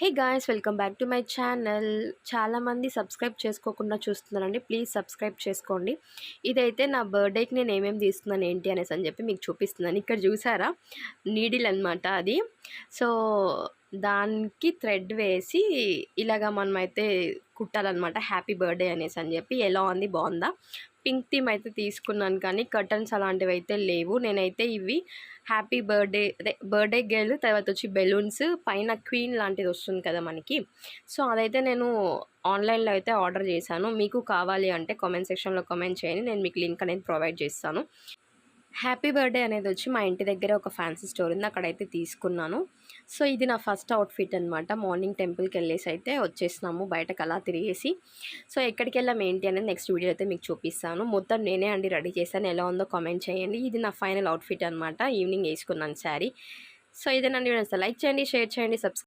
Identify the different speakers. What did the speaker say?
Speaker 1: Hey guys, welcome back to my channel. చాలామంది subscribe చేసుకోకుండా చూస్తున్నారండి. ప్లీజ్ సబ్స్క్రైబ్ చేసుకోండి. ఇదైతే నా బర్త్డేకి నేను ఏమేమి తీసుకున్నాను ఏంటి అనేసి అని చెప్పి మీకు చూపిస్తున్నాను. ఇక్కడ చూసారా, నీడిల్ అనమాట అది. సో దానికి థ్రెడ్ వేసి ఇలాగా మనమైతే కుట్టాలన్నమాట. హ్యాపీ బర్త్డే అనేసి అని చెప్పి. ఎలా ఉంది, బాగుందా? పింక్ థీమ్ అయితే తీసుకున్నాను, కానీ కర్టన్స్ అలాంటివి అయితే లేవు. నేనైతే ఇవి హ్యాపీ బర్త్డే, అదే బర్త్డే గర్ల్, తర్వాత వచ్చి బెలూన్స్, పైన క్వీన్ లాంటిది వస్తుంది కదా మనకి. సో అదైతే నేను ఆన్లైన్లో అయితే ఆర్డర్ చేశాను. మీకు కావాలి అంటే కామెంట్ సెక్షన్లో కామెంట్ చేయండి, నేను మీకు లింక్ అనేది ప్రొవైడ్ చేస్తాను. హ్యాపీ బర్త్డే అనేది వచ్చి మా ఇంటి దగ్గర ఒక ఫ్యాన్సీ స్టోర్ ఉంది, అక్కడైతే తీసుకున్నాను. సో ఇది నా ఫస్ట్ అవుట్ఫిట్ అనమాట. మార్నింగ్ టెంపుల్కి వెళ్ళేసి అయితే వచ్చేసినాము, బయటకు అలా తిరిగేసి. సో ఎక్కడికి వెళ్ళాం ఏంటి అనేది నెక్స్ట్ వీడియో అయితే మీకు చూపిస్తాను. మొత్తం నేనే అండి రెడీ చేశాను, ఎలా ఉందో కామెంట్ చేయండి. ఇది నా ఫైనల్ అవుట్ఫిట్ అనమాట, ఈవినింగ్ వేసుకున్నాను శారీ. సో ఇదేనండి, లైక్ చేయండి, షేర్ చేయండి, సబ్స్క్రైబ్